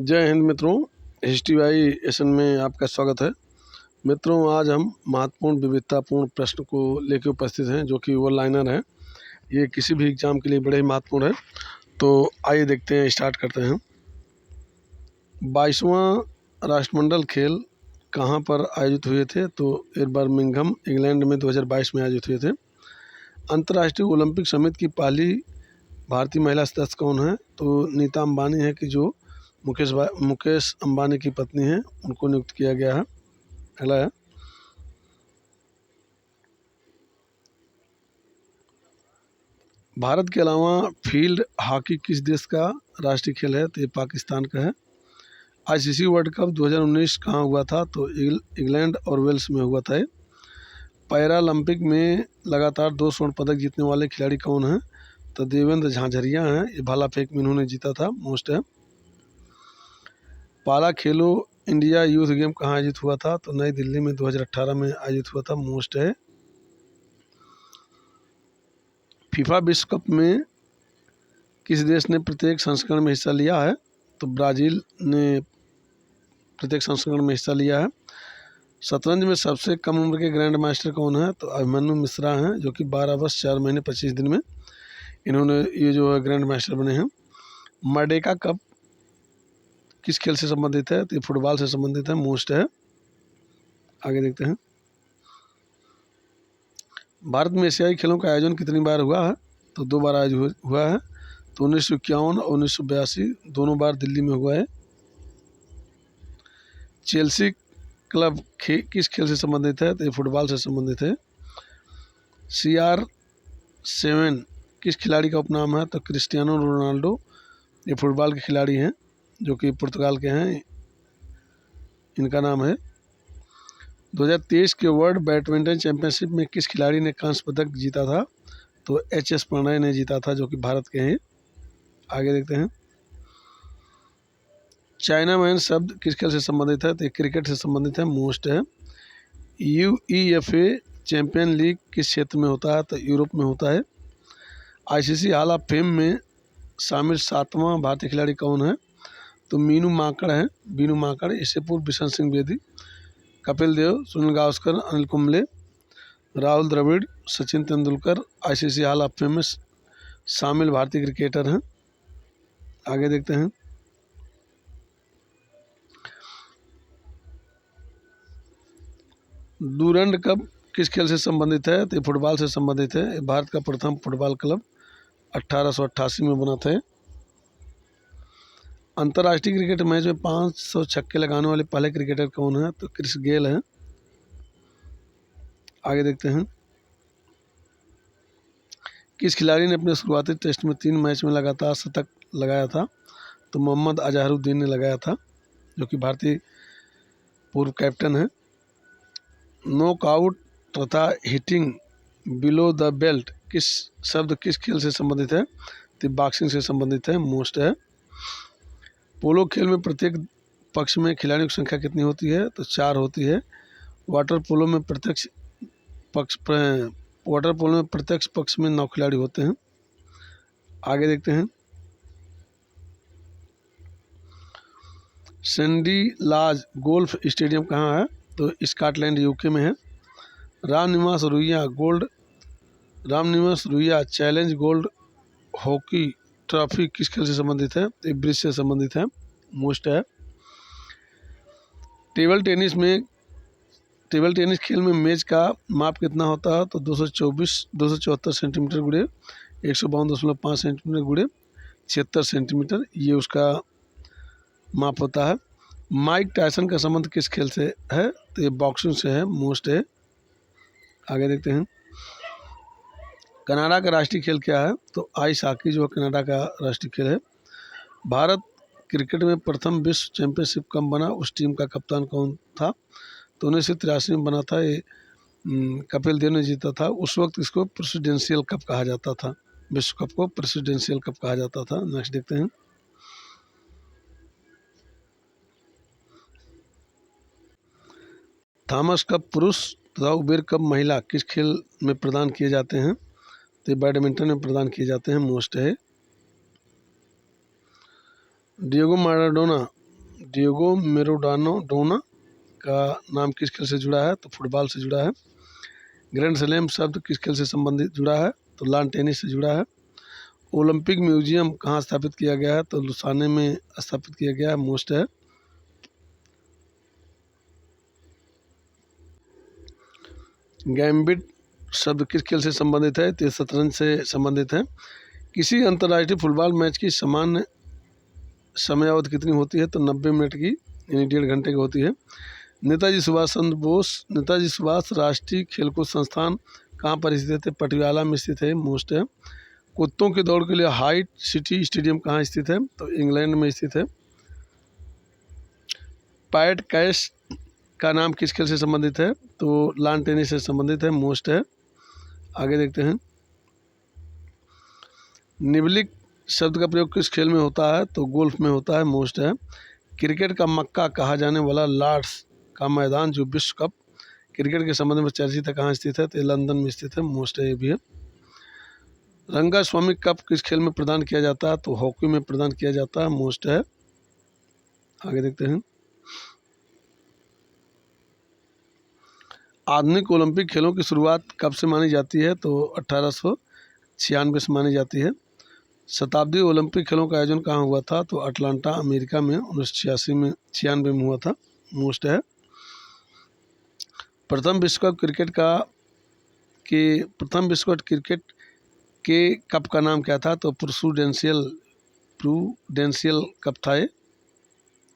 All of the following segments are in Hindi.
जय हिंद मित्रों, हिस्ट्री एशन में आपका स्वागत है। मित्रों, आज हम महत्वपूर्ण विविधतापूर्ण प्रश्न को लेकर उपस्थित हैं जो कि वन लाइनर है। ये किसी भी एग्जाम के लिए बड़े ही महत्वपूर्ण है। तो आइए देखते हैं, स्टार्ट करते हैं। 22वां राष्ट्रमंडल खेल कहाँ पर आयोजित हुए थे? तो बर्मिंघम इंग्लैंड में 2022 में आयोजित हुए थे। अंतर्राष्ट्रीय ओलंपिक समिति की पहली भारतीय महिला सदस्य कौन है? तो नीता अंबानी है, कि जो मुकेश अंबानी की पत्नी है, उनको नियुक्त किया गया है। अगला है, भारत के अलावा फील्ड हॉकी किस देश का राष्ट्रीय खेल है? तो ये पाकिस्तान का है। आईसीसी वर्ल्ड कप 2019 कहाँ हुआ था? तो इंग्लैंड और वेल्स में हुआ था। पैरालंपिक में लगातार 2 स्वर्ण पदक जीतने वाले खिलाड़ी कौन हैं? तो देवेंद्र झांझरिया हैं। ये भाला फेंक में इन्होंने जीता था, मोस्ट है। पाला खेलो इंडिया यूथ गेम कहाँ आयोजित हुआ था? तो नई दिल्ली में 2018 में आयोजित हुआ था, मोस्ट है। फीफा विश्व कप में किस देश ने प्रत्येक संस्करण में हिस्सा लिया है? तो ब्राज़ील ने प्रत्येक संस्करण में हिस्सा लिया है। शतरंज में सबसे कम उम्र के ग्रैंड मास्टर कौन है? तो अभिमन्यु मिश्रा हैं, जो कि 12 वर्ष 4 महीने 25 दिन में इन्होंने ये जो है ग्रैंड मास्टर बने हैं। मर्डेका कप किस खेल से संबंधित है? तो ये फुटबॉल से संबंधित है, मोस्ट है। आगे देखते हैं। भारत में एशियाई खेलों का आयोजन कितनी बार हुआ है? तो 2 बार आयोजन हुआ है। तो 1951 और 1982 दोनों बार दिल्ली में हुआ है। चेल्सी क्लब किस खेल से संबंधित है? तो ये फुटबॉल से संबंधित है। CR7 किस खिलाड़ी का उपनाम है? तो क्रिस्टियानो रोनाल्डो, ये फुटबॉल के खिलाड़ी हैं जो कि पुर्तगाल के हैं, इनका नाम है। 2023 के वर्ल्ड बैडमिंटन चैंपियनशिप में किस खिलाड़ी ने कांस्य पदक जीता था? तो HS प्रणय ने जीता था, जो कि भारत के हैं। आगे देखते हैं। चाइना मैन शब्द किस खेल से संबंधित है? तो क्रिकेट से संबंधित है, मोस्ट है। UEFA चैंपियन लीग किस क्षेत्र में होता है? तो यूरोप में होता है। ICC हॉल ऑफ फेम में शामिल 7वां भारतीय खिलाड़ी कौन है? तो मीनू माकड़ हैं, बीनू माकड़। इससे पूर्व Bishan Singh Bedi, Kapil Dev, Sunil Gavaskar, Anil Kumble, Rahul Dravid, Sachin Tendulkar ICC hall of fame में शामिल भारतीय क्रिकेटर हैं। आगे देखते हैं। डूरंड कप किस खेल से संबंधित है? तो फुटबॉल से संबंधित है। भारत का प्रथम फुटबॉल क्लब 1888 में बना था। अंतर्राष्ट्रीय क्रिकेट मैच में 500 छक्के लगाने वाले पहले क्रिकेटर कौन है? तो क्रिस गेल हैं। आगे देखते हैं। किस खिलाड़ी ने अपने शुरुआती टेस्ट में 3 मैच में लगातार शतक लगाया था? तो मोहम्मद अजहरुद्दीन ने लगाया था, जो कि भारतीय पूर्व कैप्टन है। नॉकआउट तथा हिटिंग बिलो द बेल्ट किस शब्द किस खेल से संबंधित है? तो बॉक्सिंग से संबंधित है, मोस्ट है। पोलो खेल में प्रत्येक पक्ष में खिलाड़ियों की संख्या कितनी होती है? तो 4 होती है। वाटर पोलो में प्रत्यक्ष पक्ष में 9 खिलाड़ी होते हैं। आगे देखते हैं। सैंडी लाज गोल्फ स्टेडियम कहाँ है? तो स्कॉटलैंड UK में है। Ramniwas Ruia challenge gold hockey trophy किस खेल से संबंधित है? तो ब्रिज से संबंधित है, मोस्ट है। टेबल टेनिस खेल में मेज का माप कितना होता है? तो 274 सेंटीमीटर गुड़े 152.5 सेंटीमीटर गुड़े 76 सेंटीमीटर, ये उसका माप होता है। माइक टायसन का संबंध किस खेल से है? तो ये बॉक्सिंग से है, मोस्ट है। आगे देखते हैं। कनाडा का राष्ट्रीय खेल क्या है? तो आइस हॉकी जो है कनाडा का राष्ट्रीय खेल है। भारत क्रिकेट में प्रथम विश्व चैंपियनशिप कब बना? उस टीम का कप्तान कौन था? तो 1983 में बना था। ये कपिल देव ने जीता था। उस वक्त इसको प्रेसिडेंशियल कप कहा जाता था, विश्व कप को प्रेसिडेंशियल कप कहा जाता था। नेक्स्ट देखते हैं। थॉमस कप पुरुष तथा उबेर कप महिला किस खेल में प्रदान किए जाते हैं? तो बैडमिंटन में प्रदान किए जाते हैं, मोस्ट है। डिएगो माराडोना डिएगो मैराडोना का नाम किस खेल से जुड़ा है? तो फुटबॉल से जुड़ा है। ग्रैंड स्लैम शब्द किस खेल से संबंधित जुड़ा है? तो लॉन टेनिस से जुड़ा है। ओलंपिक म्यूजियम कहाँ स्थापित किया गया है? तो लुसाने में स्थापित किया गया है, मोस्ट है। गैम्बिट शब्द किस खेल से संबंधित है? तो शतरंज से संबंधित है। किसी अंतर्राष्ट्रीय फुटबॉल मैच की सामान्य समयावधि कितनी होती है? तो 90 मिनट की, यानी 1.5 घंटे की होती है। नेताजी सुभाष चंद्र बोस, नेताजी सुभाष राष्ट्रीय खेलकूद संस्थान कहाँ पर स्थित है? पटियाला में स्थित है, मोस्ट है। कुत्तों की दौड़ के लिए हाइट सिटी स्टेडियम कहाँ स्थित है? तो इंग्लैंड में स्थित है। पैट कैश का नाम किस खेल से संबंधित है? तो लॉन टेनिस से संबंधित है, मोस्ट है। आगे देखते हैं। निबलिक शब्द का प्रयोग किस खेल में होता है? तो गोल्फ में होता है, मोस्ट है। क्रिकेट का मक्का कहा जाने वाला लॉर्ड्स का मैदान जो विश्व कप क्रिकेट के संबंध में चर्चित है, कहाँ स्थित है? तो लंदन में स्थित है, मोस्ट है, ये भी है। रंगास्वामी कप किस खेल में प्रदान किया जाता है? तो हॉकी में प्रदान किया जाता है, मोस्ट है। आगे देखते हैं। आधुनिक ओलंपिक खेलों की शुरुआत कब से मानी जाती है? तो 1896 से मानी जाती है। शताब्दी ओलंपिक खेलों का आयोजन कहाँ हुआ था? तो अटलांटा अमेरिका में 1996 में हुआ था, मोस्ट है। प्रथम विश्व कप क्रिकेट के कप का नाम क्या था? तो प्रूडेंशियल कप था ये।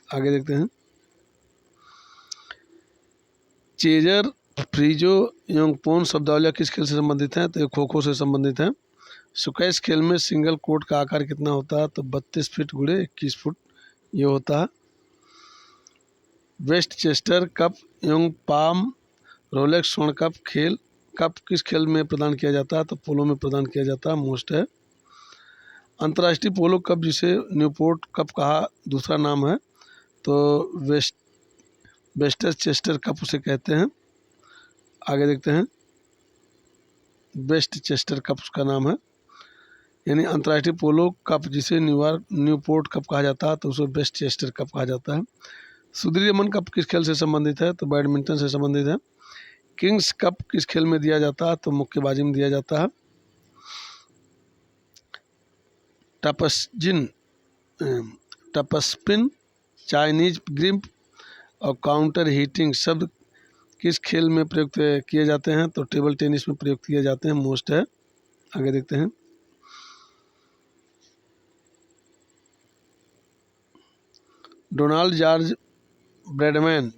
आगे देखते हैं। चेजर फ्रीजो योंगपोन शब्दावलियाँ किस खेल से संबंधित हैं? तो ये खो खो से संबंधित हैं। स्क्वैश खेल में सिंगल कोर्ट का आकार कितना होता है? तो 32 फीट गुणे 21 फुट ये होता है। Westchester cup young palm Rolex स्वर्ण कप किस खेल में प्रदान किया जाता है? तो पोलो में प्रदान किया जाता है, मोस्ट है। अंतर्राष्ट्रीय पोलो कप जिसे न्यूपोर्ट कप कहा दूसरा नाम है, तो वेस्टर चेस्टर कप उसे कहते हैं। आगे देखते हैं। वेस्ट चेस्टर कप उसका नाम है, यानी अंतर्राष्ट्रीय पोलो कप जिसे न्यूपोर्ट कप कहा जाता है, तो उसे वेस्ट चेस्टर कप कहा जाता है। सुधीर रमन कप किस खेल से संबंधित है? तो बैडमिंटन से संबंधित है। किंग्स कप किस खेल में दिया जाता है? तो मुक्केबाजी में दिया जाता है। टपस्पिन, चाइनीज ग्रिप और काउंटर हीटिंग शब्द किस खेल में प्रयुक्त किए जाते हैं? तो टेबल टेनिस में प्रयुक्त किए जाते हैं, मोस्ट है। आगे देखते हैं।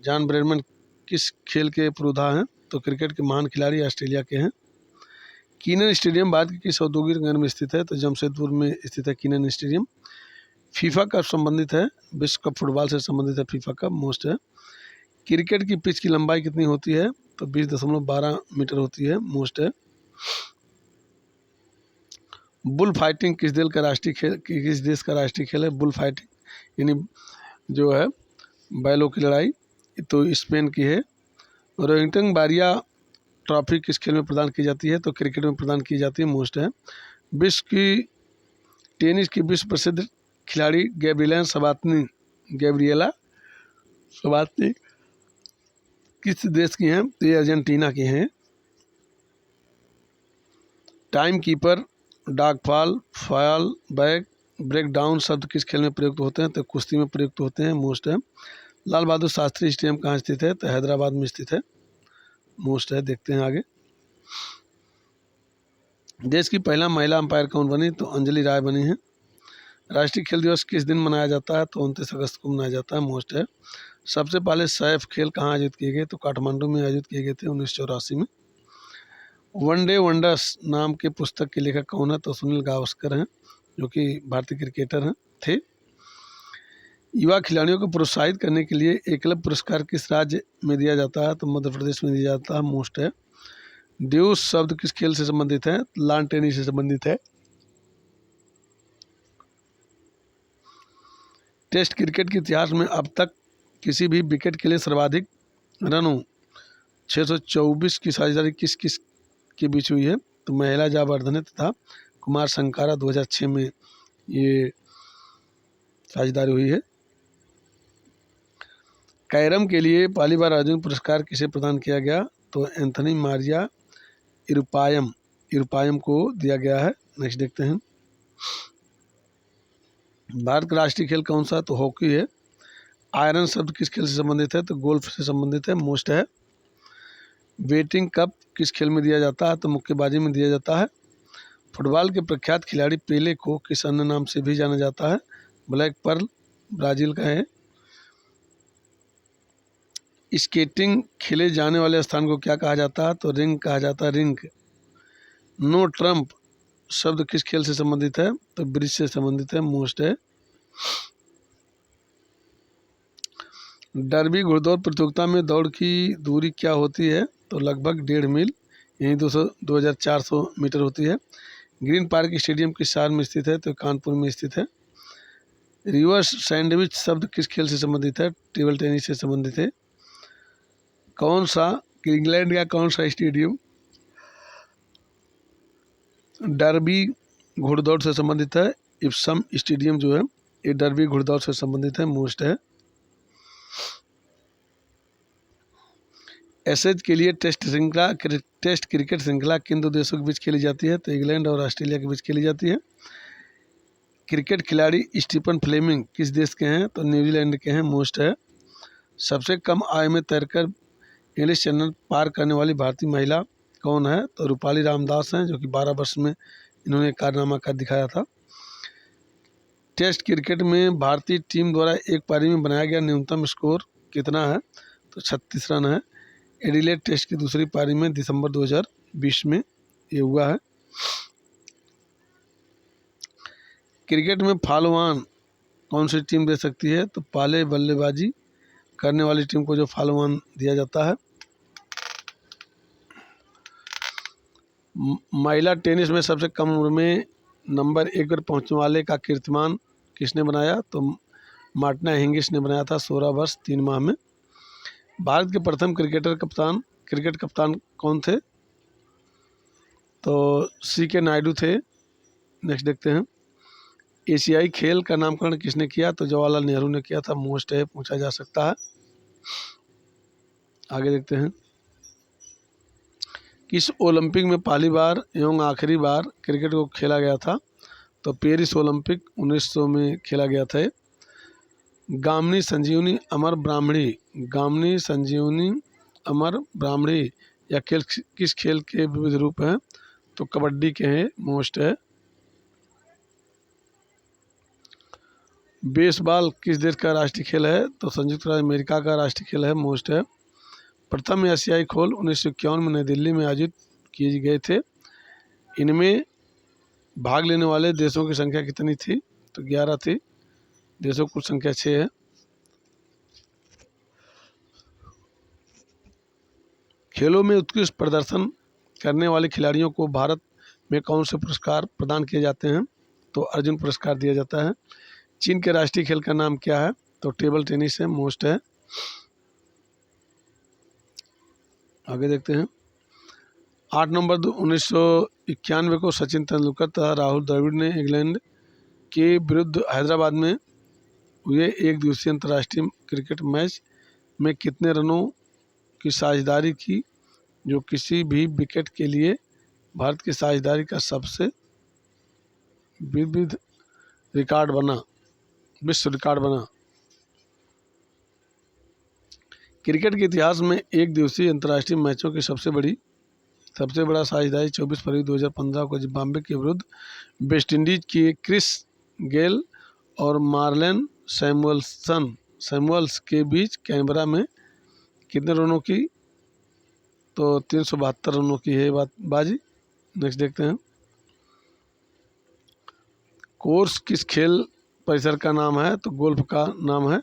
जॉन ब्रैडमैन किस खेल के पुरोधा हैं? तो क्रिकेट के महान खिलाड़ी ऑस्ट्रेलिया के हैं। कीनन स्टेडियम भारत के किस औद्योगिक नगर में स्थित है? तो जमशेदपुर में स्थित है कीनन स्टेडियम। फीफा कप संबंधित है, विश्व कप फुटबॉल से संबंधित है फीफा कप, मोस्ट है। क्रिकेट की पिच की लंबाई कितनी होती है? तो 20.12 मीटर होती है, मोस्ट है। बुल फाइटिंग किस देश का राष्ट्रीय खेल है? बुल फाइटिंग यानी जो है बैलों की लड़ाई, तो स्पेन की है। रोहिंटन बारिया ट्रॉफी किस खेल में प्रदान की जाती है? तो क्रिकेट में प्रदान की जाती है, मोस्ट है। टेनिस की विश्व प्रसिद्ध खिलाड़ी गैब्रिएला सबातनी किस देश की हैं? तो ये अर्जेंटीना की हैं। Time keeper, dogfall, fall back, break down शब्द किस खेल में प्रयुक्त होते हैं? तो कुश्ती में प्रयुक्त होते हैं, मोस्ट है। लाल बहादुर शास्त्री स्टेडियम कहाँ स्थित है? तो हैदराबाद में स्थित है, मोस्ट है। देखते हैं आगे। देश की पहला महिला अंपायर कौन बनी? तो अंजलि राय बनी है। राष्ट्रीय खेल दिवस किस दिन मनाया जाता है? तो 29 अगस्त को मनाया जाता है, मोस्ट है। सबसे पहले सैफ खेल कहाँ आयोजित किए गए? तो काठमांडू में आयोजित किए गए थे 1984 में। वनडे वंडर्स नाम के पुस्तक के लेखक कौन है? तो सुनील गावस्कर हैं, जो कि भारतीय क्रिकेटर थे। युवा खिलाड़ियों को प्रोत्साहित करने के लिए एकलव्य पुरस्कार किस राज्य में दिया जाता है? तो मध्य प्रदेश में दिया जाता है, मोस्ट है। ड्यूस शब्द किस खेल से संबंधित है? लॉन टेनिस से संबंधित है। टेस्ट क्रिकेट के इतिहास में अब तक किसी भी विकेट के लिए सर्वाधिक रनों 624 की साझेदारी किस किस के बीच हुई है? तो महिला जयवर्धने तथा कुमार संकारा 2006 में ये साझेदारी हुई है। कैरम के लिए पहली बार अर्जुन पुरस्कार किसे प्रदान किया गया? तो एंथनी मारिया इरुपायम को दिया गया है। नेक्स्ट देखते हैं। भारत का राष्ट्रीय खेल कौन सा? तो हॉकी है। आयरन शब्द किस खेल से संबंधित है? तो गोल्फ से संबंधित है, मोस्ट है। बेटिंग कप किस खेल में दिया जाता है? तो मुक्केबाजी में दिया जाता है। फुटबॉल के प्रख्यात खिलाड़ी पेले को किस अन्य नाम से भी जाना जाता है? ब्लैक पर्ल ब्राजील का है। स्केटिंग खेले जाने वाले स्थान को क्या कहा जाता है? तो रिंग कहा जाता है, रिंग। नो ट्रम्प शब्द किस खेल से संबंधित है? तो ब्रिज से संबंधित है, मोस्ट है। डर्बी घुड़दौड़ प्रतियोगिता में दौड़ की दूरी क्या होती है? तो लगभग 1.5 मील, यही 2400 मीटर होती है। ग्रीन पार्क स्टेडियम किस शहर में स्थित है? तो कानपुर में स्थित है। रिवर्स सैंडविच शब्द किस खेल से संबंधित है? टेबल टेनिस से संबंधित है। कौन सा इंग्लैंड का कौन सा स्टेडियम डर्बी घुड़दौड़ से संबंधित है? इप्सम स्टेडियम जो है ये डर्बी घुड़दौड़ से संबंधित है, मोस्ट है। एसएच के लिए टेस्ट क्रिकेट श्रृंखला किन दो देशों के बीच खेली जाती है? तो इंग्लैंड और ऑस्ट्रेलिया के बीच खेली जाती है। क्रिकेट खिलाड़ी स्टीफन फ्लेमिंग किस देश के हैं? तो न्यूजीलैंड के हैं, मोस्ट है। सबसे कम आयु में तैरकर इंग्लिश चैनल पार करने वाली भारतीय महिला कौन है? तो रूपाली रामदास हैं, जो कि 12 वर्ष में इन्होंने कारनामा कर दिखाया था। टेस्ट क्रिकेट में भारतीय टीम द्वारा एक पारी में बनाया गया न्यूनतम स्कोर कितना है? तो 36 रन है। एडिलेड टेस्ट की दूसरी पारी में दिसंबर 2020 में ये हुआ है। क्रिकेट में फॉलो ऑन कौन सी टीम दे सकती है? तो पहले बल्लेबाजी करने वाली टीम को जो फॉलो ऑन दिया जाता है। महिला टेनिस में सबसे कम उम्र में नंबर 1 पर पहुंचने वाले का कीर्तिमान किसने बनाया? तो मार्टिना हिंगिस ने बनाया था 16 वर्ष 3 माह में। भारत के प्रथम क्रिकेट कप्तान कौन थे? तो CK नायडू थे। नेक्स्ट देखते हैं। एशियाई खेल का नामकरण किसने किया? तो जवाहरलाल नेहरू ने किया था, मोस्ट है, पूछा जा सकता है। आगे देखते हैं। किस ओलंपिक में पहली बार एवं आखिरी बार क्रिकेट को खेला गया था? तो पेरिस ओलंपिक 1900 में खेला गया था। गामिनी संजीवनी अमर ब्राह्मणी या खेल किस खेल के विविध रूप हैं? तो कबड्डी के हैं, मोस्ट है। बेसबॉल किस देश का राष्ट्रीय खेल है? तो संयुक्त राज्य अमेरिका का राष्ट्रीय खेल है, मोस्ट है। प्रथम एशियाई खेल 1951 में नई दिल्ली में आयोजित किए गए थे। इनमें भाग लेने वाले देशों की संख्या कितनी थी? तो 11 थी। देशों की संख्या 6 है। खेलों में उत्कृष्ट प्रदर्शन करने वाले खिलाड़ियों को भारत में कौन से पुरस्कार प्रदान किए जाते हैं? तो अर्जुन पुरस्कार दिया जाता है। चीन के राष्ट्रीय खेल का नाम क्या है? तो टेबल टेनिस है, मोस्ट है। आगे देखते हैं। 8 नवंबर 1991 को सचिन तेंदुलकर तथा राहुल द्रविड़ ने इंग्लैंड के विरुद्ध हैदराबाद में हुए एक दिवसीय अंतर्राष्ट्रीय क्रिकेट मैच में कितने रनों की साझेदारी की, जो किसी भी विकेट के लिए भारत की साझेदारी का सबसे विश्व रिकॉर्ड बना। क्रिकेट के इतिहास में एक दिवसीय अंतर्राष्ट्रीय मैचों की सबसे बड़ा साझेदारी 24 फरवरी 2015 को जिम्बाब्वे के विरुद्ध वेस्टइंडीज के क्रिस गेल और मार्लन सैमुअल्स के बीच कैनबरा में कितने रनों की? तो 372 रनों की है बाजी। नेक्स्ट देखते हैं। कोर्स किस खेल परिसर का नाम है? तो गोल्फ का नाम है।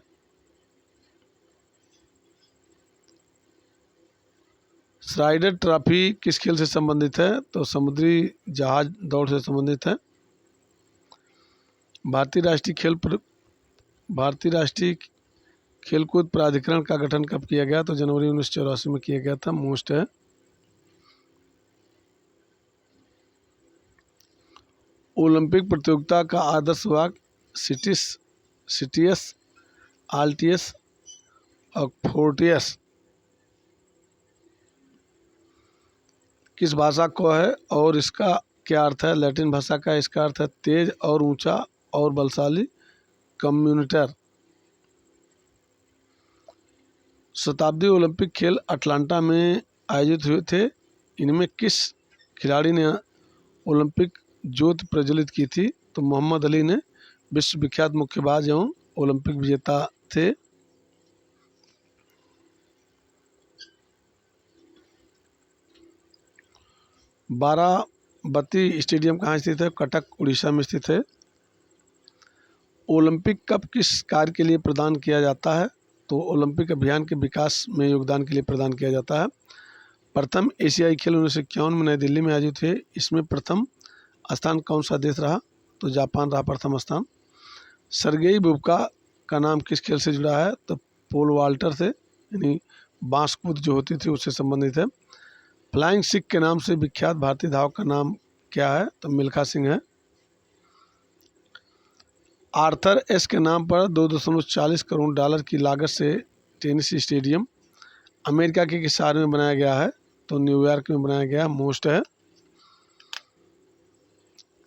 श्राइडर ट्रॉफी किस खेल से संबंधित है? तो समुद्री जहाज दौड़ से संबंधित है। भारतीय राष्ट्रीय खेलकूद प्राधिकरण का गठन कब किया गया? तो जनवरी 1984 में किया गया था, मोस्ट है। ओलंपिक प्रतियोगिता का आदर्श वाक्य सिटियस आल्टियस ऑक्फोर्टियस किस भाषा को है और इसका क्या अर्थ है? लैटिन भाषा का। इसका अर्थ है तेज और ऊंचा और बलशाली कम्यूनिटर। शताब्दी ओलंपिक खेल अटलांटा में आयोजित हुए थे। इनमें किस खिलाड़ी ने ओलंपिक ज्योति प्रज्वलित की थी? तो मोहम्मद अली ने विश्व विख्यात मुक्केबाज एवं ओलंपिक विजेता थे। बाराबती स्टेडियम कहाँ स्थित है? कटक उड़ीसा में स्थित है। ओलंपिक कप किस कार्य के लिए प्रदान किया जाता है? तो ओलंपिक अभियान के विकास में योगदान के लिए प्रदान किया जाता है। प्रथम एशियाई खेल 1951 में नई दिल्ली में आयोजित हुए। इसमें प्रथम स्थान कौन सा देश रहा? तो जापान रहा प्रथम स्थान। सर्गेई बुबका का नाम किस खेल से जुड़ा है? तो पोल वाल्टर से, यानी बांस कूद जो होती थी उससे संबंधित है। फ्लाइंग सिख के नाम से विख्यात भारतीय धावक का नाम क्या है? तो मिल्खा सिंह है। आर्थर एस के नाम पर 2.40 करोड़ डॉलर की लागत से टेनिस स्टेडियम अमेरिका के किस शहर में बनाया गया है? तो न्यूयॉर्क में बनाया गया। मोस्ट है।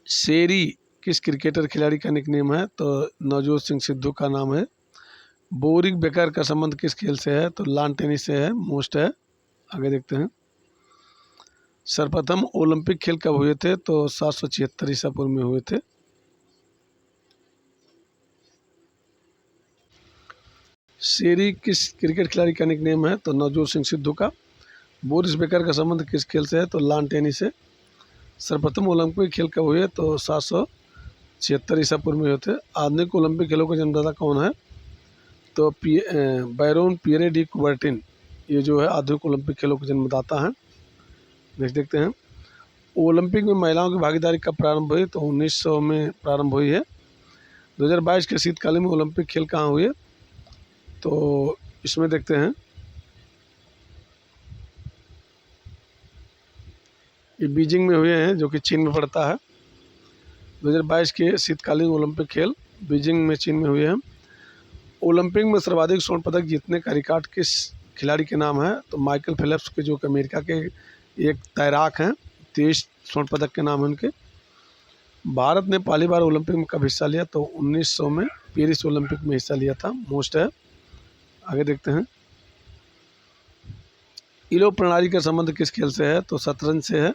शेरी किस क्रिकेटर खिलाड़ी का निकनेम है? तो नवजोत सिंह सिद्धू का नाम है। बोरिक बेकर का संबंध किस खेल से है? तो लॉन टेनिस से है। मोस्ट है। आगे देखते हैं। सर्वप्रथम ओलंपिक खेल कब हुए थे? तो 776 ईसा पूर्व में हुए थे। शेरी किस क्रिकेट खिलाड़ी का निकनेम है? तो नवजोत सिंह सिद्धू का। बोरिस बेकर का संबंध किस खेल से है? तो लॉन टेनिस से। सर्वप्रथम ओलंपिक खेल कब हुए? तो 776 ईसा पूर्व में हुए थे। आधुनिक ओलंपिक खेलों का जन्मदाता कौन है? तो बैरोन पियरे डी कुबर्टिन, ये जो है आधुनिक ओलंपिक खेलों के जन्मदाता हैं। नेक्स्ट देखते हैं। ओलंपिक में महिलाओं की भागीदारी कब प्रारंभ हुई? तो 1900 में प्रारंभ हुई है। 2022 के शीतकालीन में ओलंपिक खेल कहाँ हुए? तो इसमें देखते हैं। ये बीजिंग में हुए हैं, जो कि चीन में पड़ता है। 2022 के शीतकालीन ओलंपिक खेल बीजिंग में, चीन में हुए हैं। ओलंपिक में सर्वाधिक स्वर्ण पदक जीतने का रिकॉर्ड किस खिलाड़ी के नाम है? तो माइकल फेल्प्स के, जो कि अमेरिका के एक तैराक हैं। 23 स्वर्ण पदक के नाम है उनके। भारत ने पहली बार ओलंपिक में कब हिस्सा लिया? तो 1900 में पेरिस ओलंपिक में हिस्सा लिया था। मोस्ट है। आगे देखते हैं। इलो प्रणाली का संबंध किस खेल से है? तो शतरंज से है।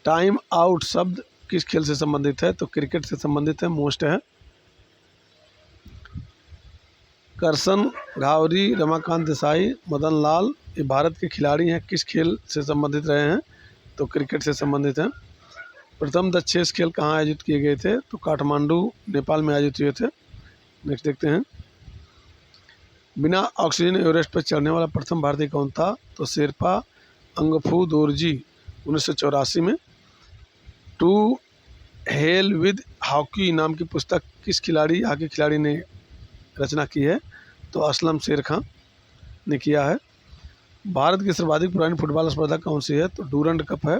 टाइम आउट शब्द किस खेल से संबंधित है? तो क्रिकेट से संबंधित है। मोस्ट है। करसन घावरी, रमाकांत देसाई, मदन लाल, ये भारत के खिलाड़ी हैं। किस खेल से संबंधित रहे हैं? तो क्रिकेट से संबंधित हैं। प्रथम 10 चेस खेल कहाँ आयोजित किए गए थे? तो काठमांडू, नेपाल में आयोजित हुए थे। नेक्स्ट देखते हैं। बिना ऑक्सीजन एवरेस्ट पर चढ़ने वाला प्रथम भारतीय कौन था? तो शेरपा अंगफू दोरजी, 1984 में। टू हेल विद हॉकी नाम की पुस्तक किस हॉकी खिलाड़ी ने रचना की है? तो असलम शेर खां ने किया है। भारत की सर्वाधिक पुरानी फुटबॉल स्पर्धा कौन सी है? तो डूरंड कप है।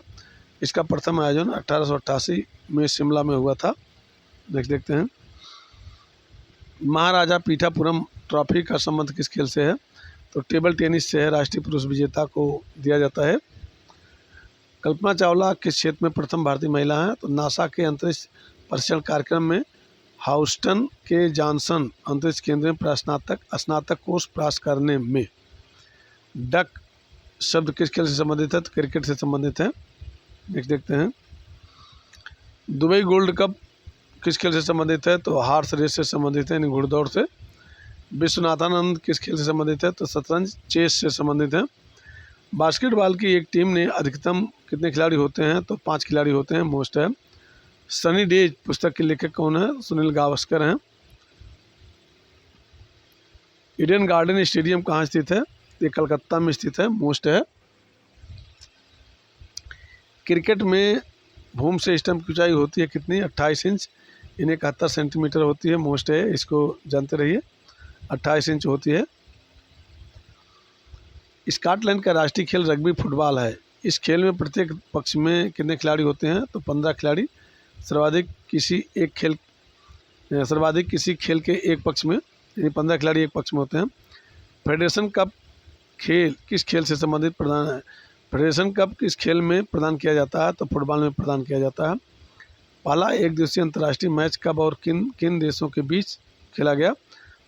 इसका प्रथम आयोजन 1888 में शिमला में हुआ था। नेक्स्ट देखते हैं। महाराजा पीठापुरम ट्रॉफी का संबंध किस खेल से है? तो टेबल टेनिस से है। राष्ट्रीय पुरुष विजेता को दिया जाता है। कल्पना चावला किस क्षेत्र में प्रथम भारतीय महिला हैं? तो नासा के अंतरिक्ष प्रशिक्षण कार्यक्रम में हाउस्टन के जॉनसन अंतरिक्ष केंद्र में स्नातक कोर्स पास करने में। डक शब्द किस खेल से संबंधित है? तो क्रिकेट से संबंधित है। नेक्स्ट देखते हैं। दुबई गोल्ड कप किस खेल से संबंधित है? तो हार्स रेस से संबंधित है, यानी घुड़दौड़ से। विश्वनाथानंद किस खेल से संबंधित है? तो शतरंज, चेस से संबंधित है। बास्केटबॉल की एक टीम में अधिकतम कितने खिलाड़ी होते हैं? तो 5 खिलाड़ी होते हैं। मोस्ट है। सनी डेज पुस्तक के लेखक कौन है? सुनील गावस्कर हैं। ईडन गार्डन स्टेडियम कहाँ स्थित है? ये कलकत्ता में स्थित है। मोस्ट है। क्रिकेट में भूम से स्टंप की ऊंचाई होती है कितनी? 28 इंच, यानी 71 सेंटीमीटर होती है। मोस्ट है, इसको जानते रहिए। 28 इंच होती है। स्कॉटलैंड का राष्ट्रीय खेल रग्बी फुटबॉल है। इस खेल में प्रत्येक पक्ष में कितने खिलाड़ी होते हैं? तो 15 खिलाड़ी। सर्वाधिक किसी खेल के एक पक्ष में, यानी 15 खिलाड़ी एक पक्ष में होते हैं। फेडरेशन कप खेल किस खेल से संबंधित प्रदान है? फेडरेशन कप किस खेल में प्रदान किया जाता है? तो फुटबॉल में प्रदान किया जाता है। पहला एक दिवसीय अंतर्राष्ट्रीय मैच कब और किन किन देशों के बीच खेला गया?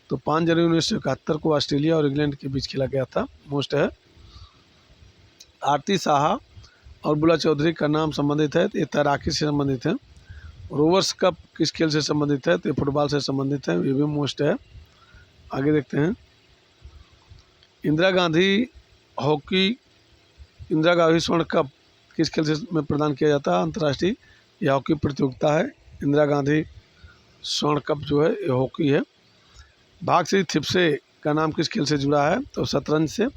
तो 5 जनवरी 1971 को ऑस्ट्रेलिया और इंग्लैंड के बीच खेला गया था। मोस्ट है। आरती साहा और बुला चौधरी का नाम संबंधित है, ये तैराकी से संबंधित है। रोवर्स कप किस खेल से संबंधित है? तो ये फुटबॉल से संबंधित है, ये भी मोस्ट है। आगे देखते हैं। इंदिरा गांधी स्वर्ण कप किस खेल से में प्रदान किया जाता है? अंतर्राष्ट्रीय यह हॉकी प्रतियोगिता है। इंदिरा गांधी स्वर्ण कप जो है ये हॉकी है। भाग्यश्री थिप्से का नाम किस खेल से जुड़ा है? तो शतरंज से।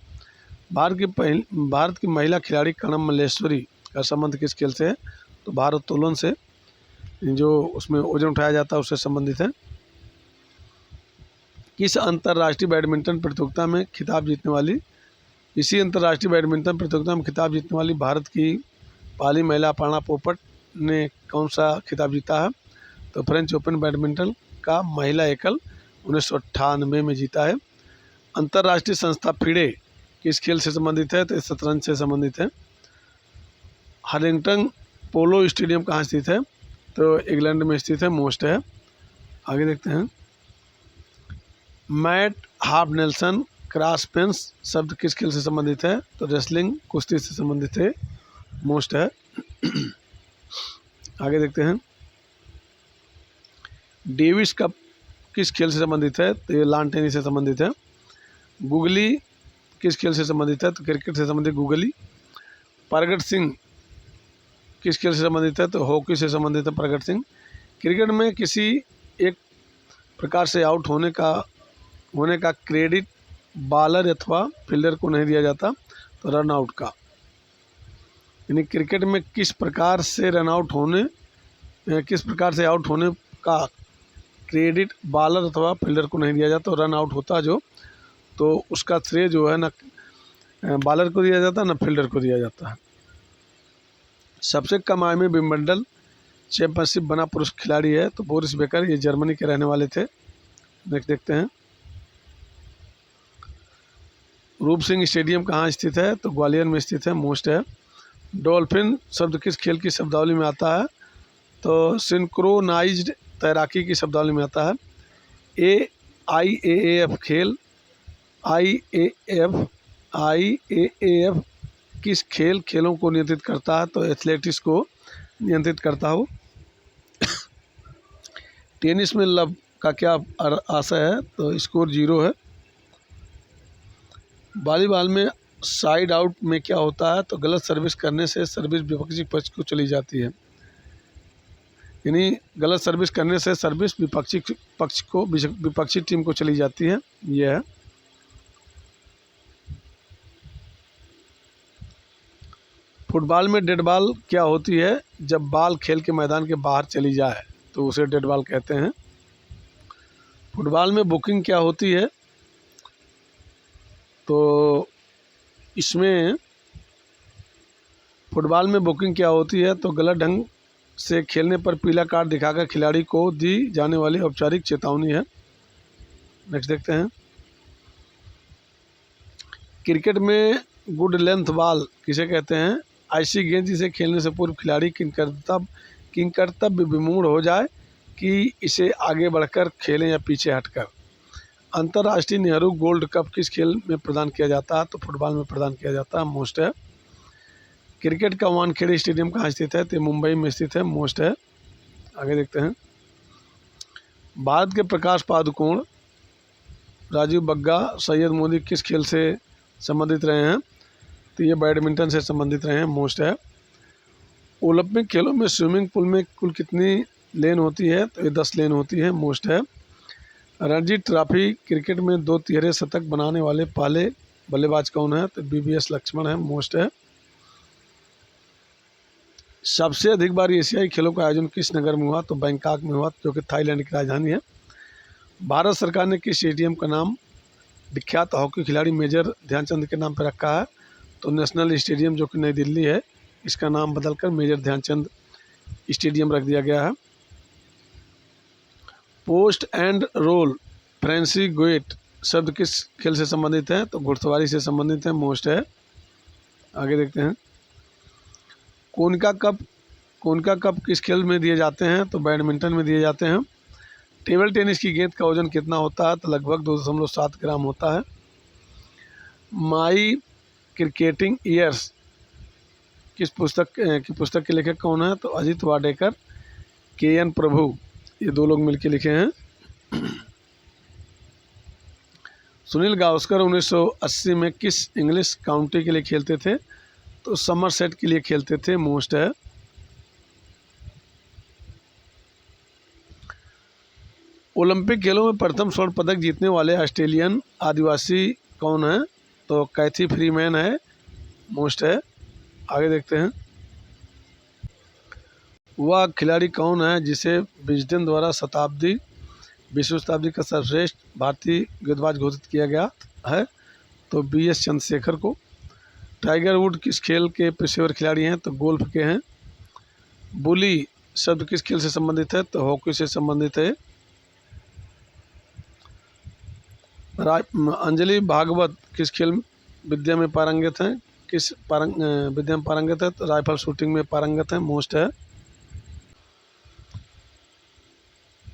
भारत की महिला खिलाड़ी कणम मल्लेश्वरी का संबंध किस खेल से है? तो भारोत्तोलन से, जो उसमें वजन उठाया जाता है उससे संबंधित है। किस अंतर्राष्ट्रीय बैडमिंटन प्रतियोगिता में खिताब जीतने वाली इसी अंतर्राष्ट्रीय बैडमिंटन प्रतियोगिता में खिताब जीतने वाली भारत की पहली महिला अपर्णा पोपट ने कौन सा खिताब जीता है? तो फ्रेंच ओपन बैडमिंटन का महिला एकल 1998 में जीता है। अंतर्राष्ट्रीय संस्था फिडे किस खेल से संबंधित है? तो शतरंज से संबंधित है। हार्लिंगटन पोलो स्टेडियम कहाँ स्थित है? तो इंग्लैंड में स्थित है। मोस्ट है। आगे देखते हैं। Mat harp Nelson cross pence शब्द किस खेल से संबंधित है? तो रेसलिंग कुश्ती से संबंधित है। मोस्ट है। आगे देखते हैं। डेविस कप किस खेल से संबंधित है? तो ये लॉन टेनिस से संबंधित है। गुगली किस खेल से संबंधित है? तो क्रिकेट से संबंधित गुगली। प्रगट सिंह किस खेल से संबंधित है? तो हॉकी से संबंधित है प्रगट सिंह। क्रिकेट में किसी एक प्रकार से आउट होने का क्रेडिट बॉलर अथवा फील्डर को नहीं दिया जाता, तो रन आउट का। यानी क्रिकेट में किस प्रकार से आउट होने का क्रेडिट बॉलर अथवा फील्डर को नहीं दिया जाता, तो रन आउट होता जो, तो उसका श्रेय जो है ना बॉलर को दिया जाता है ना फील्डर को दिया जाता है। सबसे कम आयु में विंबलडन चैंपियनशिप बना पुरुष खिलाड़ी है, तो बोरिस बेकर, ये जर्मनी के रहने वाले थे। नेक्स्ट देखते हैं। रूप सिंह स्टेडियम कहाँ स्थित है? तो ग्वालियर में स्थित है। मोस्ट है। डॉल्फिन शब्द किस खेल की शब्दावली में आता है? तो सिंक्रोनाइज्ड तैराकी की शब्दावली में आता है। IAAF खेल IAAF किस खेलों को नियंत्रित करता है? तो एथलेटिक्स को नियंत्रित करता हो। टेनिस में लव का क्या आशय है? तो स्कोर 0 है। वॉलीबॉल में साइड आउट में क्या होता है? तो गलत सर्विस करने से सर्विस विपक्षी पक्ष को चली जाती है। यानी गलत सर्विस करने से सर्विस विपक्षी टीम को चली जाती है। यह है। फुटबॉल में डेड बॉल क्या होती है? जब बॉल खेल के मैदान के बाहर चली जाए तो उसे डेड बॉल कहते हैं। फुटबॉल में बुकिंग क्या होती है? तो इसमें फुटबॉल में बुकिंग क्या होती है? तो गलत ढंग से खेलने पर पीला कार्ड दिखाकर खिलाड़ी को दी जाने वाली औपचारिक चेतावनी है। नेक्स्ट देखते हैं। क्रिकेट में गुड लेंथ बॉल किसे कहते हैं? ऐसी गेंद जिसे खेलने से पूर्व खिलाड़ी किंकर्तव्य विमूढ़ हो जाए कि इसे आगे बढ़कर खेलें या पीछे हटकर। अंतर्राष्ट्रीय नेहरू गोल्ड कप किस खेल में प्रदान किया जाता है? तो फुटबॉल में प्रदान किया जाता है। मोस्ट है। क्रिकेट का वानखेड़े स्टेडियम कहाँ स्थित है? तो मुंबई में स्थित है। मोस्ट है। आगे देखते हैं। भारत के प्रकाश पादुकोण, राजीव बग्गा, सैयद मोदी किस खेल से संबंधित रहे हैं? तो ये बैडमिंटन से संबंधित रहे हैं। मोस्ट है। ओलंपिक खेलों में स्विमिंग पूल में कुल कितनी लेन होती है? तो ये 10 लेन होती है। मोस्ट है। रणजी ट्रॉफी क्रिकेट में 2 तिहरे शतक बनाने वाले पहले बल्लेबाज कौन है? तो BVS लक्ष्मण है। मोस्ट है। सबसे अधिक बार एशियाई खेलों का आयोजन किस नगर में हुआ? तो बैंकॉक में हुआ, जो कि थाईलैंड की राजधानी है। भारत सरकार ने किस स्टेडियम का नाम विख्यात हॉकी खिलाड़ी मेजर ध्यानचंद के नाम पर रखा है? तो नेशनल स्टेडियम, जो कि नई दिल्ली है, इसका नाम बदलकर मेजर ध्यानचंद स्टेडियम रख दिया गया है। पोस्ट एंड रोल फ्रेंसी गोएट शब्द किस खेल से संबंधित है? तो घुड़सवारी से संबंधित है, मोस्ट है। आगे देखते हैं। कोनिका कप किस खेल में दिए जाते हैं? तो बैडमिंटन में दिए जाते हैं। टेबल टेनिस की गेंद का वजन कितना होता है? तो लगभग 2.7 ग्राम होता है। माई क्रिकेटिंग ईयर्स की पुस्तक के लेखक कौन है? तो अजीत वाडेकर, के.एन. प्रभु, ये 2 लोग मिलकर लिखे हैं। सुनील गावस्कर 1980 में किस इंग्लिश काउंटी के लिए खेलते थे? तो समरसेट के लिए खेलते थे, मोस्ट है। ओलंपिक खेलों में प्रथम स्वर्ण पदक जीतने वाले ऑस्ट्रेलियन आदिवासी कौन है? तो कैथी फ्रीमैन है, मोस्ट है। आगे देखते हैं। वह खिलाड़ी कौन है जिसे विजडन द्वारा विश्व शताब्दी का सर्वश्रेष्ठ भारतीय गेंदबाज घोषित किया गया है? तो बी.एस. चंद्रशेखर को। टाइगर वुड किस खेल के पेशेवर खिलाड़ी हैं? तो गोल्फ के हैं। बुली शब्द किस खेल से संबंधित है? तो हॉकी से संबंधित है। अंजलि भागवत किस खेल विद्या में पारंगत हैं? विद्या में पारंगत है? तो राइफल शूटिंग में पारंगत है, मोस्ट है।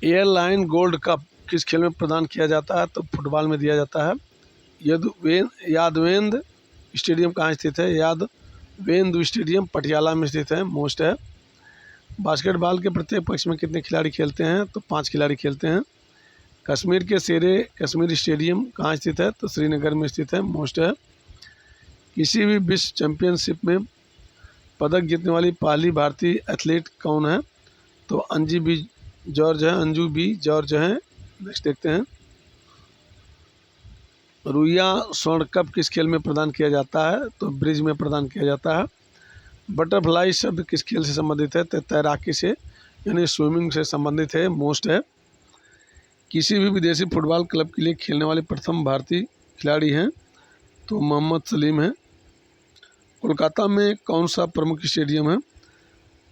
एयरलाइन गोल्ड कप किस खेल में प्रदान किया जाता है? तो फुटबॉल में दिया जाता है। यादवेंद्र स्टेडियम कहाँ स्थित है? यादवेंद्र स्टेडियम पटियाला में स्थित है, मोस्ट है। बास्केटबॉल के प्रत्येक पक्ष में कितने खिलाड़ी खेलते हैं? तो 5 खिलाड़ी खेलते हैं। कश्मीर के शेरे कश्मीर स्टेडियम कहाँ स्थित है? तो श्रीनगर में स्थित है, मोस्ट है। किसी भी विश्व चैंपियनशिप में पदक जीतने वाली पहली भारतीय एथलीट कौन है? तो अंजू बी जॉर्ज हैं। नेक्स्ट देखते हैं। रुइया स्वर्ण कप किस खेल में प्रदान किया जाता है? तो ब्रिज में प्रदान किया जाता है। बटरफ्लाई शब्द किस खेल से संबंधित है? तो तैराकी से यानी स्विमिंग से संबंधित है, मोस्ट है। किसी भी विदेशी फुटबॉल क्लब के लिए खेलने वाले प्रथम भारतीय खिलाड़ी हैं? तो मोहम्मद सलीम है। कोलकाता में कौन सा प्रमुख स्टेडियम है?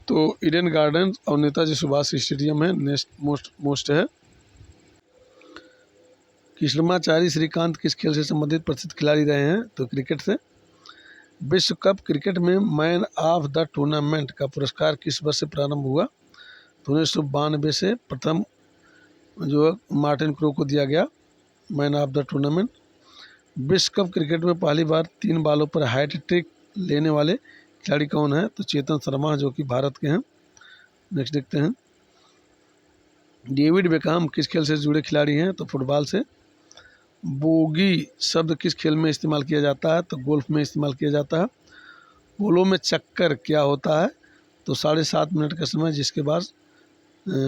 तो ईडन गार्डन्स और नेताजी सुभाष स्टेडियम है, मोस्ट है। कृष्णमाचारी श्रीकांत किस खेल से संबंधित प्रसिद्ध खिलाड़ी रहे हैं? तो क्रिकेट से। विश्व कप क्रिकेट में मैन ऑफ द टूर्नामेंट का पुरस्कार किस वर्ष से प्रारंभ हुआ? तो 1992 से प्रथम जो मार्टिन क्रो को दिया गया मैन ऑफ द टूर्नामेंट। विश्व कप क्रिकेट में पहली बार 3 बॉलों पर हैट्रिक लेने वाले खिलाड़ी कौन है? तो चेतन शर्मा, जो कि भारत के हैं। नेक्स्ट देखते हैं। डेविड बेकहम किस खेल से जुड़े खिलाड़ी हैं? तो फुटबॉल से। बोगी शब्द किस खेल में इस्तेमाल किया जाता है? तो गोल्फ में इस्तेमाल किया जाता है। पोलो में चक्कर क्या होता है? तो 7.5 मिनट का समय जिसके बाद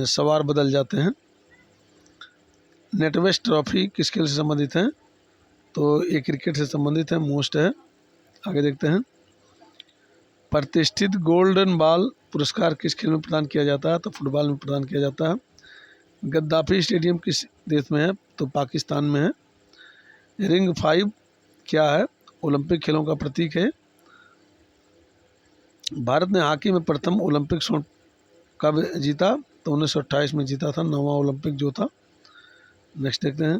सवार बदल जाते हैं। नेटवेस्ट ट्रॉफी किस खेल से संबंधित है? तो ये क्रिकेट से संबंधित है, मोस्ट है। आगे देखते हैं। प्रतिष्ठित गोल्डन बॉल पुरस्कार किस खेल में प्रदान किया जाता है? तो फुटबॉल में प्रदान किया जाता है। गद्दाफी स्टेडियम किस देश में है? तो पाकिस्तान में है। रिंग 5 क्या है? ओलंपिक खेलों का प्रतीक है। भारत ने हॉकी में प्रथम ओलंपिक स्वर्ण कब जीता? तो 1928 में जीता था, 9वां ओलंपिक जो था। नेक्स्ट देखते हैं।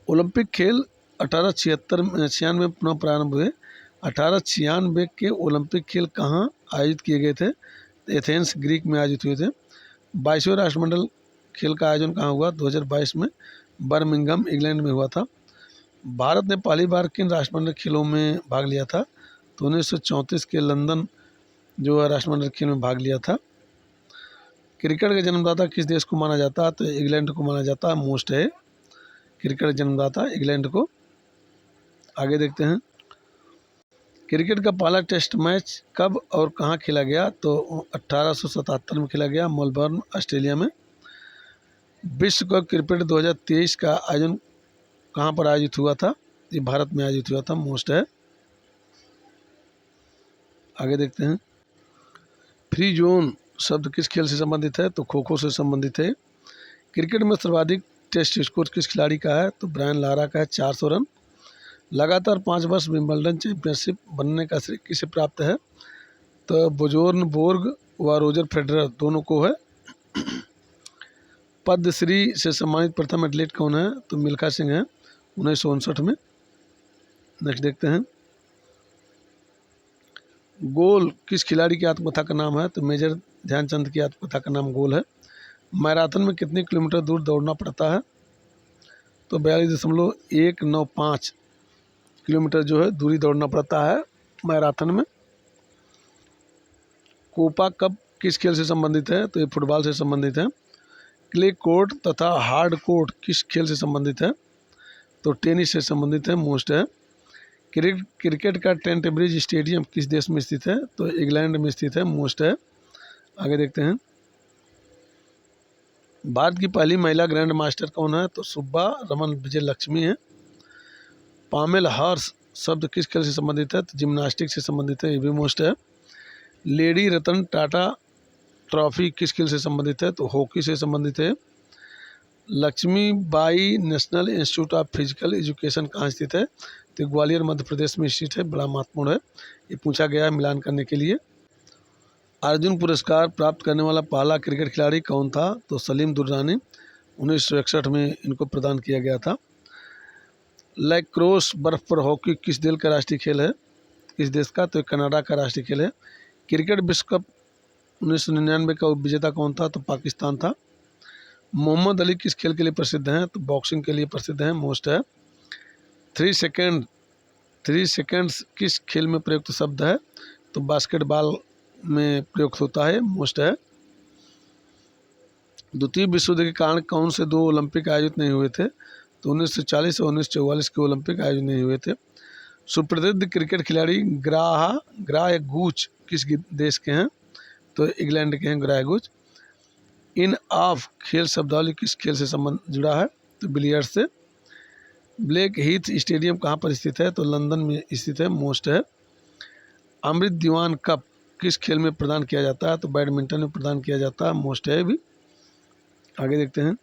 ओलंपिक खेल 1896 में पुनः प्रारंभ हुए। 1896 के ओलंपिक खेल कहाँ आयोजित किए गए थे? एथेंस ग्रीक में आयोजित हुए थे। 22वें राष्ट्रमंडल खेल का आयोजन कहाँ हुआ? 2022 में बर्मिंघम इंग्लैंड में हुआ था। भारत ने पहली बार किन राष्ट्रमंडल खेलों में भाग लिया था? तो 1934 के लंदन जो है राष्ट्रमंडल खेल में भाग लिया था। क्रिकेट का जन्मदाता किस देश को माना जाता है? तो इंग्लैंड को माना जाता है, मोस्ट है। क्रिकेट जन्मदाता इंग्लैंड को। आगे देखते हैं। क्रिकेट का पहला टेस्ट मैच कब और कहाँ खेला गया? तो 1877 में खेला गया, मेलबर्न ऑस्ट्रेलिया में। विश्व कप क्रिकेट 2023 का आयोजन कहाँ पर आयोजित हुआ था? ये भारत में आयोजित हुआ था, मोस्ट है। आगे देखते हैं। फ्री जोन शब्द किस खेल से संबंधित है? तो खो खो से संबंधित है। क्रिकेट में सर्वाधिक टेस्ट स्कोर किस खिलाड़ी का है? तो ब्रायन लारा का है, 400 रन। लगातार 5 वर्ष विंबलडन चैंपियनशिप बनने का श्रेय किसे प्राप्त है? तो बोजोर्न बोर्ग व रोजर फेडरर दोनों को है। पद्मश्री से सम्मानित प्रथम एथलीट कौन है? तो मिल्खा सिंह है 1959 में। नेक्स्ट देखते हैं, गोल किस खिलाड़ी की आत्मकथा का नाम है? तो मेजर ध्यानचंद की आत्मकथा का नाम गोल है। मैराथन में कितने किलोमीटर दूर दौड़ना पड़ता है? तो 42.195 किलोमीटर जो है दूरी दौड़ना पड़ता है मैराथन में। कोपा कप किस खेल से संबंधित है? तो ये फुटबॉल से संबंधित है। क्ले कोर्ट तथा हार्ड कोर्ट किस खेल से संबंधित है? तो टेनिस से संबंधित है, मोस्ट है। क्रिकेट का ट्रेंट ब्रिज स्टेडियम किस देश में स्थित है? तो इंग्लैंड में स्थित है, मोस्ट है। आगे देखते हैं, भारत की पहली महिला ग्रैंड मास्टर कौन है? तो सुब्बा रमन विजय लक्ष्मी है। पामेल हॉर्स शब्द किस खेल से संबंधित है? तो जिम्नास्टिक से संबंधित है, ये भी मोस्ट है। लेडी रतन टाटा ट्रॉफी किस खेल से संबंधित है? तो हॉकी से संबंधित है। Lakshmibai national institute of physical education कहाँ स्थित है? तो ग्वालियर मध्य प्रदेश में स्थित है, बड़ा महत्वपूर्ण है, ये पूछा गया है मिलान करने के लिए। अर्जुन पुरस्कार प्राप्त करने वाला पहला क्रिकेट खिलाड़ी कौन था? तो सलीम दुर्रानी 1961 में इनको प्रदान किया गया था। लैक्रोस बर्फ पर हॉकी किस देश का राष्ट्रीय खेल है? किस देश का? तो कनाडा का राष्ट्रीय खेल है। क्रिकेट विश्व कप 1999 का विजेता कौन था? तो पाकिस्तान था। मोहम्मद अली किस खेल के लिए प्रसिद्ध हैं? तो बॉक्सिंग के लिए प्रसिद्ध हैं, मोस्ट है। 3 सेकेंड्स किस खेल में प्रयुक्त शब्द है? तो बास्केटबॉल में प्रयुक्त होता है, मोस्ट है। द्वितीय विश्व युद्ध के कारण कौन से 2 ओलंपिक आयोजित नहीं हुए थे? तो 1940 और 1944 के ओलंपिक आयोजित नहीं हुए थे। सुप्रसिद्ध क्रिकेट खिलाड़ी ग्राह गूच किस देश के हैं? तो इंग्लैंड के हैं ग्राह गूच। इन ऑफ खेल शब्दावली किस खेल से संबंध जुड़ा है? तो बिलियर्ड्स से। ब्लैक हीथ स्टेडियम कहाँ पर स्थित है? तो लंदन में स्थित है, मोस्ट है। अमृत दीवान कप किस खेल में प्रदान किया जाता है? तो बैडमिंटन में प्रदान किया जाता है, मोस्ट है भी। आगे देखते हैं,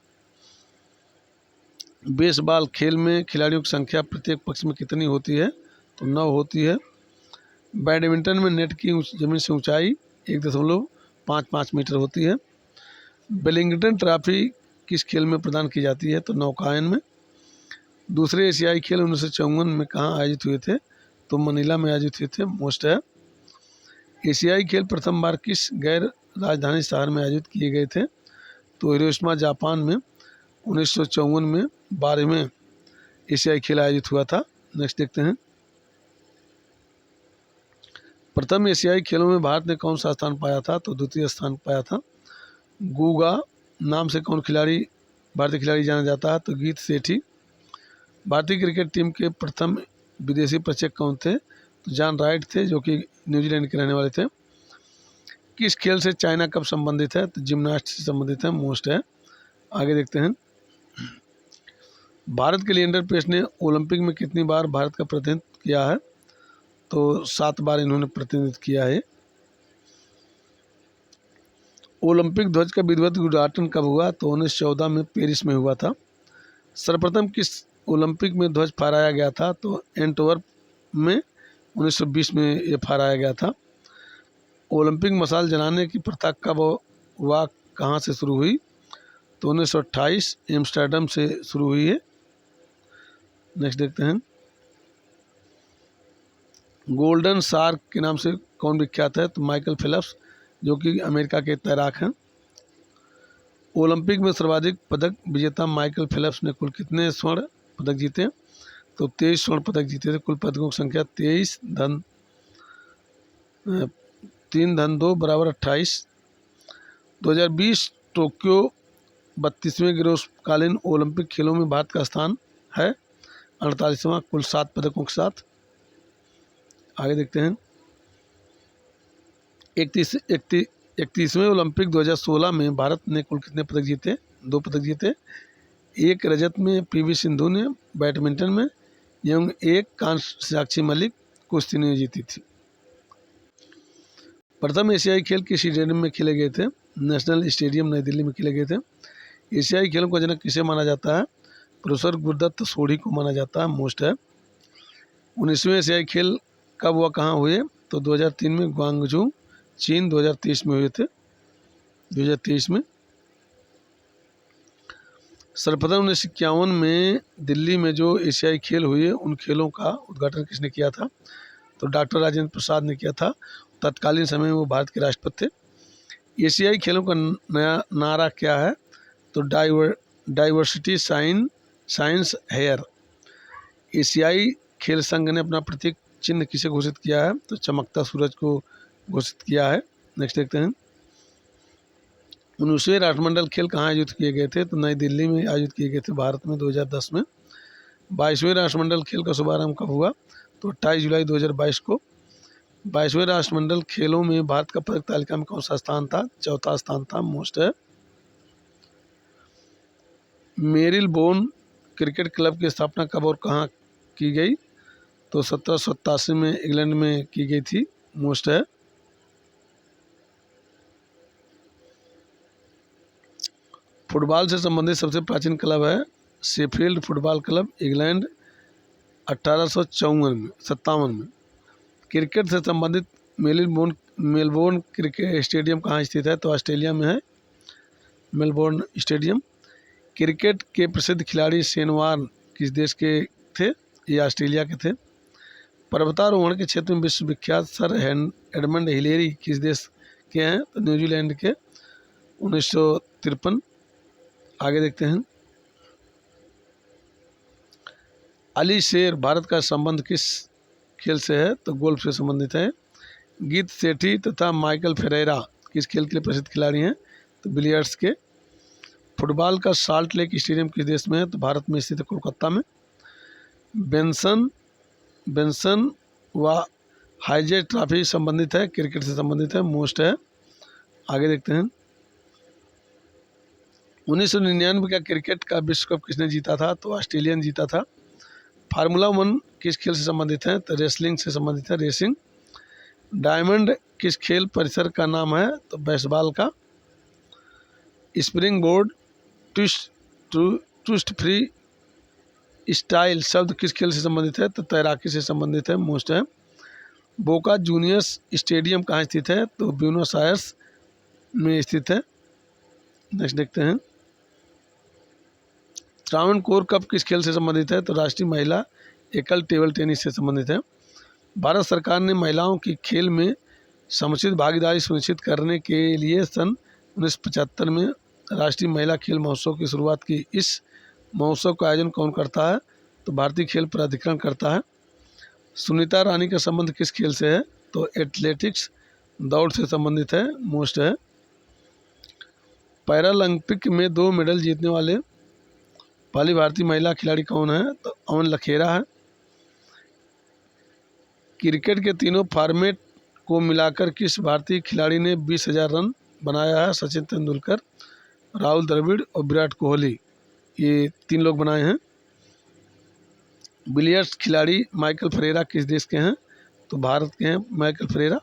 बेसबॉल खेल में खिलाड़ियों की संख्या प्रत्येक पक्ष में कितनी होती है? तो 9 होती है। बैडमिंटन में नेट की जमीन से ऊंचाई 1.55 मीटर होती है। वेलिंगटन ट्रॉफी किस खेल में प्रदान की जाती है? तो नौकायन में। दूसरे एशियाई खेल 1954 में कहाँ आयोजित हुए थे? तो मनीला में आयोजित हुए थे, मोस्ट है। एशियाई खेल प्रथम बार किस गैर राजधानी शहर में आयोजित किए गए थे? तो हिरोशिमा जापान में 1954 में 12वें एशियाई खेल आयोजित हुआ था। नेक्स्ट देखते हैं, प्रथम एशियाई खेलों में भारत ने कौन सा स्थान पाया था? तो द्वितीय स्थान पाया था। गूगा नाम से कौन खिलाड़ी भारतीय खिलाड़ी जाना जाता है? तो गीत सेठी। भारतीय क्रिकेट टीम के प्रथम विदेशी प्रशिक्षक कौन थे? तो जॉन राइट थे, जो कि न्यूजीलैंड के रहने वाले थे। किस खेल से चाइना कप संबंधित है? तो जिम्नास्ट से संबंधित है, मोस्ट है। आगे देखते हैं, भारत के लिएंडर पेस ने ओलंपिक में कितनी बार भारत का प्रतिनिधित्व किया है? तो 7 बार इन्होंने प्रतिनिधित्व किया है। ओलंपिक ध्वज का विधिवत उद्घाटन कब हुआ? तो 1914 में पेरिस में हुआ था। सर्वप्रथम किस ओलंपिक में ध्वज फहराया गया था? तो एंटवर्प में 1920 में ये फहराया गया था। ओलंपिक मशाल जलाने की प्रथा कब व कहाँ से शुरू हुई? तो 1928 एम्स्टर्डम से शुरू हुई है। नेक्स्ट देखते हैं, गोल्डन शार्क के नाम से कौन विख्यात है? तो माइकल फेल्प्स, जो कि अमेरिका के तैराक हैं। ओलंपिक में सर्वाधिक पदक विजेता माइकल फेल्प्स ने कुल कितने स्वर्ण पदक जीते? तो 23 स्वर्ण पदक जीते थे। कुल पदकों की संख्या 23 धन 3 धन 2 बराबर 28। 2020 टोक्यो 32वें ग्रीष्मकालीन ओलंपिक खेलों में भारत का स्थान है 48वां, कुल 7 पदकों के साथ। आगे देखते हैं, 31वें ओलंपिक 2016 में भारत ने कुल कितने पदक जीते? 2 पदक जीते। 1 रजत में पीवी सिंधु ने बैडमिंटन में, एवं 1 कांस्य साक्षी मलिक कुश्ती ने जीती थी। प्रथम एशियाई खेल किस स्टेडियम में खेले गए थे? नेशनल स्टेडियम नई दिल्ली में खेले गए थे। एशियाई खेलों का जनक किसे माना जाता है? प्रोफेसर गुरुदत्त सोढ़ी को माना जाता है, मोस्ट है। 19वें एशियाई खेल कब व कहाँ हुए? तो 2003 में ग्वांगझू चीन, 2023 में हुए थे, 2023 में। सर्वप्रथम 1951 में दिल्ली में जो एशियाई खेल हुए उन खेलों का उद्घाटन किसने किया था? तो डॉक्टर राजेंद्र प्रसाद ने किया था। तत्कालीन समय में वो भारत के राष्ट्रपति थे। एशियाई खेलों का नया नारा क्या है? तो डाइवर्सिटी साइंस हेयर। एशियाई खेल संघ ने अपना प्रतीक चिन्ह किसे घोषित किया है? तो चमकता सूरज को घोषित किया है। नेक्स्ट देखते हैं, 19वें राष्ट्रमंडल खेल कहाँ आयोजित किए गए थे? तो नई दिल्ली में आयोजित किए गए थे भारत में 2010 में। 22वें राष्ट्रमंडल खेल का शुभारंभ कब हुआ? तो 28 जुलाई 2022 को। 22वें राष्ट्रमंडल खेलों में भारत का पदक तालिका में कौन सा स्थान था? चौथा स्थान था। मोस्ट है। मेरिलबोर्न क्रिकेट क्लब की स्थापना कब और कहाँ की गई? तो 1787 में इंग्लैंड में की गई थी। मोस्ट है। फुटबॉल से संबंधित सबसे प्राचीन क्लब है शेफील्ड फुटबॉल क्लब, इंग्लैंड, 1857 में। क्रिकेट से संबंधित मेलबोर्न क्रिकेट स्टेडियम कहाँ स्थित है? तो ऑस्ट्रेलिया में है मेलबोर्न स्टेडियम। क्रिकेट के प्रसिद्ध खिलाड़ी शेन वॉर्न किस देश के थे? ये ऑस्ट्रेलिया के थे। पर्वतारोहण के क्षेत्र में विश्वविख्यात सर एडमंड हिलेरी किस देश के हैं? तो न्यूजीलैंड के, 1953। आगे देखते हैं, अली शेर भारत का संबंध किस खेल से है? तो गोल्फ से संबंधित है। गीत सेठी तथा माइकल फेरेरा किस खेल के लिए प्रसिद्ध खिलाड़ी हैं? तो बिलियर्ड्स के। फुटबॉल का साल्ट लेक स्टेडियम किस देश में है? तो भारत में स्थित है, कोलकाता में। बेंसन व हाइजे ट्रॉफी संबंधित है, क्रिकेट से संबंधित है। मोस्ट है। आगे देखते हैं, 1999 का क्रिकेट का विश्व कप किसने जीता था? तो ऑस्ट्रेलियन जीता था। फार्मूला 1 किस खेल से संबंधित है? तो रेसलिंग से संबंधित है, रेसिंग। डायमंड किस खेल परिसर का नाम है? तो बेसबॉल का। Spring board twist free style शब्द किस खेल से संबंधित है? तो तैराकी से संबंधित है। मोस्ट है। बोका जूनियर्स स्टेडियम कहाँ स्थित है? तो ब्यूनस आयर्स में स्थित है। नेक्स्ट देखते हैं, त्रावणकोर कप किस खेल से संबंधित है? तो राष्ट्रीय महिला एकल टेबल टेनिस से संबंधित है। भारत सरकार ने महिलाओं की खेल में समुचित भागीदारी सुनिश्चित करने के लिए सन 1975 में राष्ट्रीय महिला खेल महोत्सव की शुरुआत की। इस महोत्सव का आयोजन कौन करता है? तो भारतीय खेल प्राधिकरण करता है। सुनीता रानी का संबंध किस खेल से है? तो एथलेटिक्स, दौड़ से संबंधित है। मोस्ट है। पैरालंपिक में 2 मेडल जीतने वाले पहली भारतीय महिला खिलाड़ी कौन है? तो अमन लखेरा है। क्रिकेट के तीनों फॉर्मेट को मिलाकर किस भारतीय खिलाड़ी ने 20,000 रन बनाया है? सचिन तेंदुलकर, राहुल द्रविड़ और विराट कोहली, ये 3 लोग बनाए हैं। बिलियर्ड्स खिलाड़ी माइकल फेरेरा किस देश के हैं? तो भारत के हैं माइकल फेरेरा।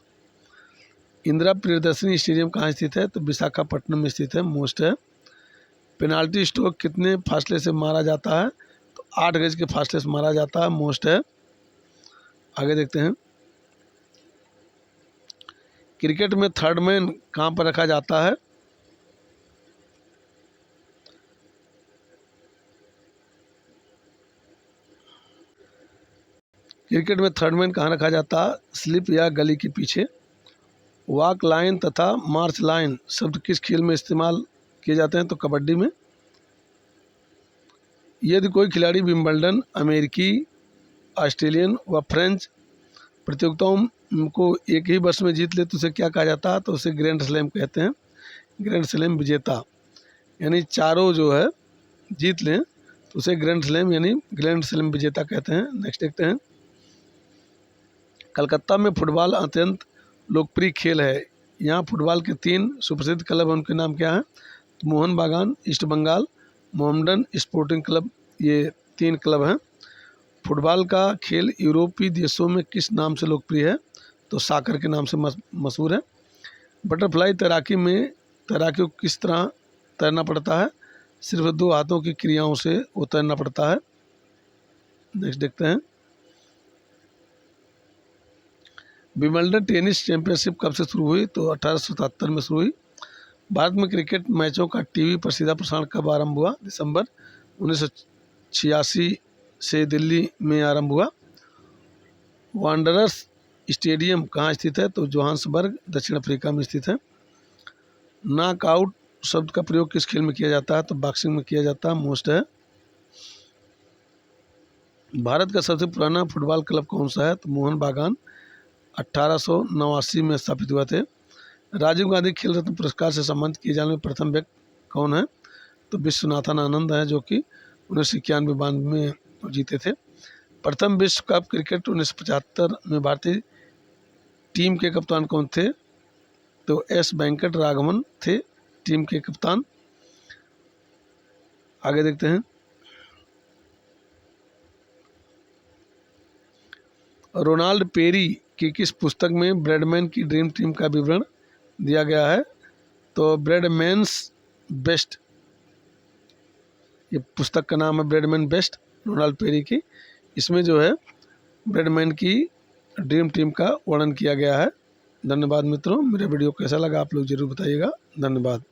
इंदिरा प्रियदर्शनी स्टेडियम कहाँ स्थित है? तो विशाखापट्टनम में स्थित है। मोस्ट है। पेनाल्टी स्ट्रोक कितने फासले से मारा जाता है? तो 8 गज के फासले से मारा जाता है। मोस्ट है। आगे देखते हैं, क्रिकेट में थर्ड मैन कहाँ पर रखा जाता है? क्रिकेट में थर्ड मैन कहाँ रखा जाता है? स्लिप या गली के पीछे। वॉक लाइन तथा मार्च लाइन शब्द किस खेल में इस्तेमाल किए जाते हैं? तो कबड्डी में। यदि कोई खिलाड़ी विंबलडन, अमेरिकी, ऑस्ट्रेलियन व फ्रेंच प्रतियोगिताओं को एक ही वर्ष में जीत ले तो उसे क्या कहा जाता है? तो उसे ग्रैंड स्लैम कहते हैं। ग्रैंड स्लैम विजेता, यानी चारों जो है जीत लें तो उसे ग्रैंड स्लैम यानी ग्रैंड स्लैम विजेता कहते हैं। नेक्स्ट देखते हैं, कलकत्ता में फुटबॉल अत्यंत लोकप्रिय खेल है। यहाँ फुटबॉल के 3 सुप्रसिद्ध क्लब हैं, उनके नाम क्या हैं? तो Mohan Bagan, east Bengal, Mohammedan sporting club, ये 3 क्लब हैं। फुटबॉल का खेल यूरोपीय देशों में किस नाम से लोकप्रिय है? तो साकर के नाम से मशहूर है। बटरफ्लाई तैराकी में तैराकी को किस तरह तैरना पड़ता है? सिर्फ 2 हाथों की क्रियाओं से वो तैरना पड़ता है। नेक्स्ट देखते हैं, विंबलडन टेनिस चैंपियनशिप कब से शुरू हुई? तो 1877 में शुरू हुई। भारत में क्रिकेट मैचों का टीवी पर सीधा प्रसारण कब आरंभ हुआ? दिसंबर 1986 से दिल्ली में आरंभ हुआ। वांडरर्स स्टेडियम कहाँ स्थित है? तो जोहान्सबर्ग, दक्षिण अफ्रीका में स्थित है। नॉकआउट शब्द का प्रयोग किस खेल में किया जाता है? तो बॉक्सिंग में किया जाता है। मोस्ट है। भारत का सबसे पुराना फुटबॉल क्लब कौन सा है? तो मोहन बागान 1889 में स्थापित हुए थे। राजीव गांधी खेल रत्न पुरस्कार से सम्मानित किए जाने वाले प्रथम व्यक्ति कौन है? तो विश्वनाथन आनंद है, जो कि 1991-92 में जीते थे। प्रथम विश्व कप क्रिकेट 1975 में भारतीय टीम के कप्तान कौन थे? तो एस वेंकट राघवन थे टीम के कप्तान। आगे देखते हैं। रोनाल्ड पेरी की किस पुस्तक में ब्रैडमैन की ड्रीम टीम का विवरण दिया गया है? तो ब्रैडमैन्स बेस्ट, ये पुस्तक का नाम है ब्रैडमैन बेस्ट, रोनाल्ड पेरी की। इसमें जो है ब्रैडमैन की ड्रीम टीम का वर्णन किया गया है। धन्यवाद मित्रों, मेरा वीडियो कैसा लगा आप लोग जरूर बताइएगा। धन्यवाद।